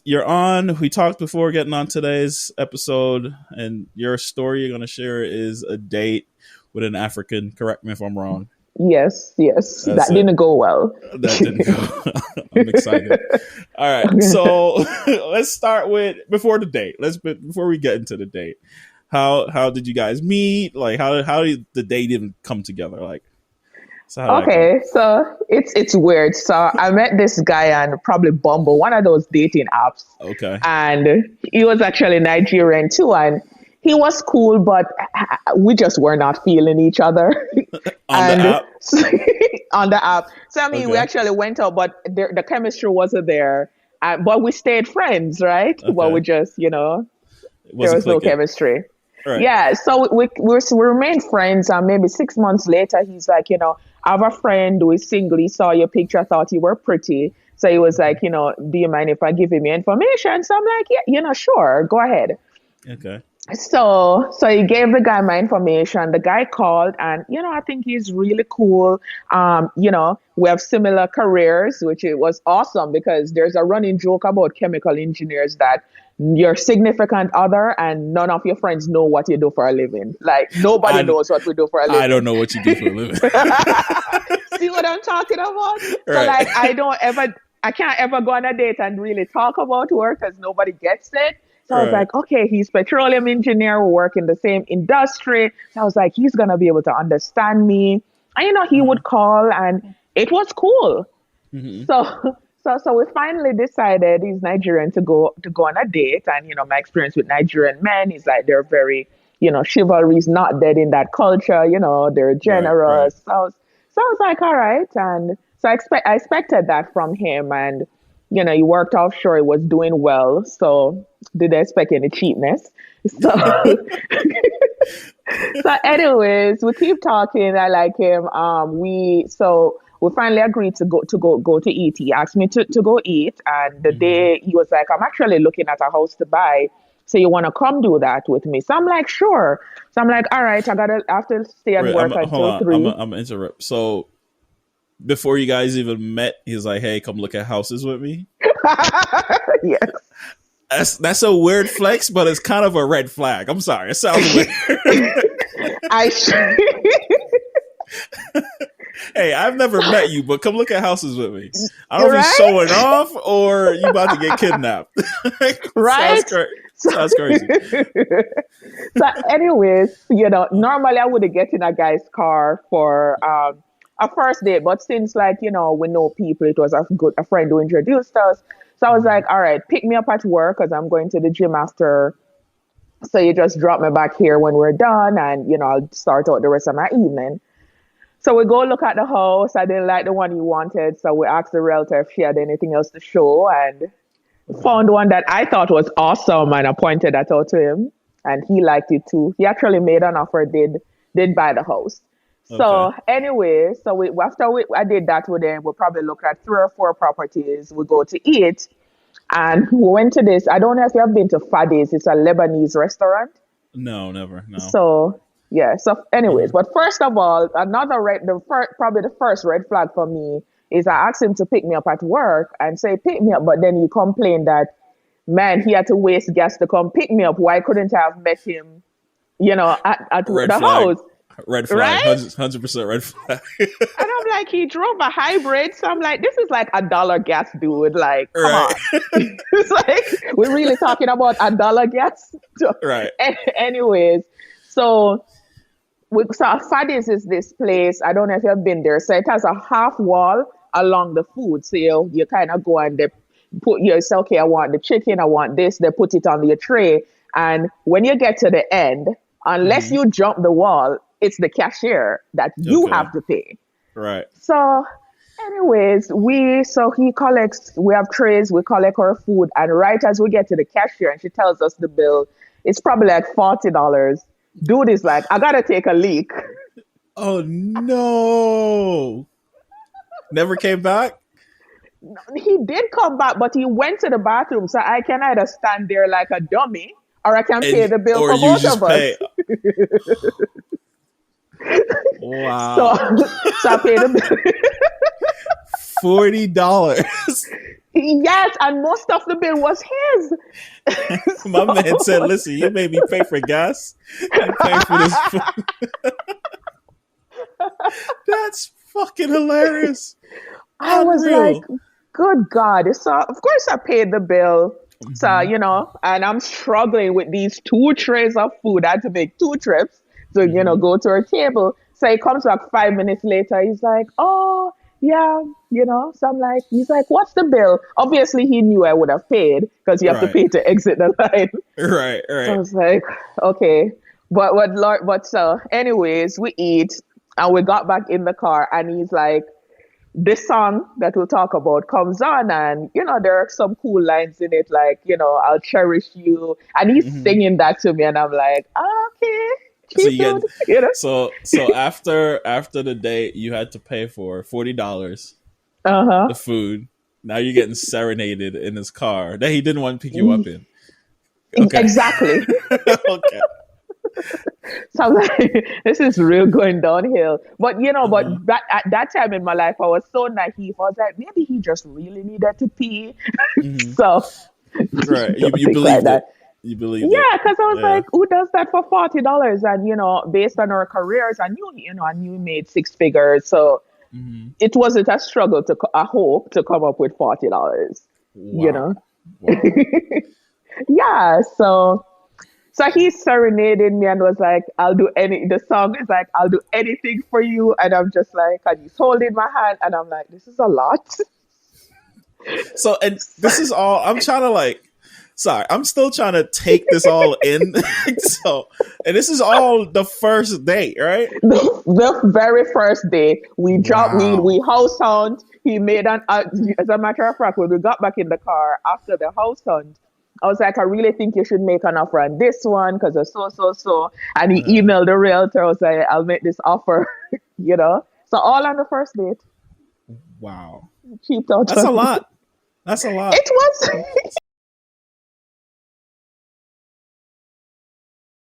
you're on. We talked before getting on today's episode, and your story you're going to share is a date with an African. Correct me if I'm wrong. Yes. That didn't go well. That didn't go. I'm excited. All right, so let's start with before the date. Before we get into the date. How did you guys meet? Like how did the date even come together? Like okay, so it's weird. So I met this guy on probably Bumble, one of those dating apps. Okay. And he was actually Nigerian too, and he was cool, but we just were not feeling each other. On the app? On the app. So I mean, we actually went out, but the chemistry wasn't there. But we stayed friends, right? Okay. But we just, there was no chemistry. Right. Yeah, so we remained friends, and maybe 6 months later, he's like, I have a friend who is single. He saw your picture, thought you were pretty. So he was like, do you mind if I give him your information? So I'm like, yeah, sure, go ahead. Okay. So he gave the guy my information. The guy called, and, I think he's really cool. We have similar careers, which it was awesome because there's a running joke about chemical engineers that your significant other and none of your friends know what you do for a living. Like nobody knows what we do for a living. I don't know what you do for a living. See what I'm talking about? Right. So I can't ever go on a date and really talk about work because nobody gets it. So I was like, okay, he's petroleum engineer, we work in the same industry. So I was like, he's going to be able to understand me. And, he would call and it was cool. Mm-hmm. So we finally decided he's Nigerian to go on a date. And, my experience with Nigerian men is like, they're very, chivalry is not dead in that culture. They're generous. Right. So I was like, all right. And so I expected that from him. And, he worked offshore, he was doing well. So did I expect any cheapness? So, so anyways, we keep talking. I like him. We finally agreed to go to eat. He asked me to go eat. And the day he was like, I'm actually looking at a house to buy. So you want to come do that with me? So I'm like, sure. So I'm like, all right, I have to stay at work until 3. I'm going to interrupt. So before you guys even met, he's like, hey, come look at houses with me. Yes. That's a weird flex, but it's kind of a red flag. I'm sorry. It sounds weird. Hey, I've never met you, but come look at houses with me. I don't know if you're showing off or you about to get kidnapped. Right? Sounds crazy. So anyways, normally I would get in a guy's car for a first date, but since we know people, it was a friend who introduced us. So I was like, all right, pick me up at work because I'm going to the gym after. So you just drop me back here when we're done and, I'll start out the rest of my evening. So we go look at the house. I didn't like the one he wanted. So we asked the realtor if she had anything else to show and found one that I thought was awesome. And I pointed that out to him and he liked it too. He actually made an offer, did buy the house. So anyway, after I did that with them, we probably looked at 3 or 4 properties. We go to eat and we went to this. I don't know if you have been to Fadi's. It's a Lebanese restaurant. No, never. No. So, yeah. So anyways, but first of all, probably the first red flag for me is I asked him to pick me up at work and say, pick me up. But then he complained that, man, he had to waste gas to come pick me up. Why couldn't I have met him, at the house? Red flag, right? 100% red flag. And I'm like, he drove a hybrid. So I'm like, this is like $1 gas, dude. Like, come on. It's like, we're really talking about $1 gas. Right. Anyways, so Fadi's is this place. I don't know if you've been there. So it has a half wall along the food. So you kind of go and you say, okay, I want the chicken, I want this. They put it on your tray. And when you get to the end, unless you jump the wall, it's the cashier that you have to pay. Right. So anyways, we have trays, we collect our food. And right as we get to the cashier and she tells us the bill, it's probably like $40. Dude is like, I got to take a leak. Oh, no. Never came back? He did come back, but he went to the bathroom. So I can either stand there like a dummy or I can pay the bill for both of us. Wow. So I paid the bill. $40. Yes, and most of the bill was his. My man said, So "Listen, you made me pay for gas. You paying for this food." That's fucking hilarious. I was like, Unreal. good God. So, of course, I paid the bill. So, Hmm. and I'm struggling with these two trays of food. I had to make two trips to, Hmm. go to our table. So he comes back 5 minutes later. He's like, oh, yeah, So I'm like, he's like, what's the bill? Obviously, he knew I would have paid because you have to Right. pay to exit the line. Right. So I Right. was like, okay. But so, anyways, we eat and we got back in the car and he's like, this song that we'll talk about comes on and there are some cool lines in it like I'll cherish you and he's Hmm. singing that to me and I'm like okay, So keep you it get so after the date, you had to pay for $40 uh-huh the food. Now you're getting serenaded in his car that he didn't want to pick you up in. Okay. exactly. Okay. So I'm like this is real going downhill but Uh-huh. at that time in my life I was so naive. I was like maybe he just really needed to pee. Hmm. So Right. You don't you think like believed it. that. You believed it. Yeah, because I was Yeah. like, who does that for $40? And based on our careers, I knew we made six figures, so Hmm. it wasn't a struggle I hope to come up with $40. You Wow. know, Wow. yeah. So he serenaded me and was like, "I'll do any." The song is like, "I'll do anything for you," and I'm just like, and he's holding my hand, and I'm like, "This is a lot." So, and this is all I'm trying to like. Sorry, I'm still trying to take this all in. So, and this is all the first date, right? The very first day we dropped we Wow. house hunt. He made as a matter of fact when we got back in the car after the house hunt, I was like, I really think you should make an offer on this one because it's so and he Uh, emailed the realtor. I was like, I'll make this offer. So all on the first date wow. cheaped out That's on a me. lot. That's a lot. It was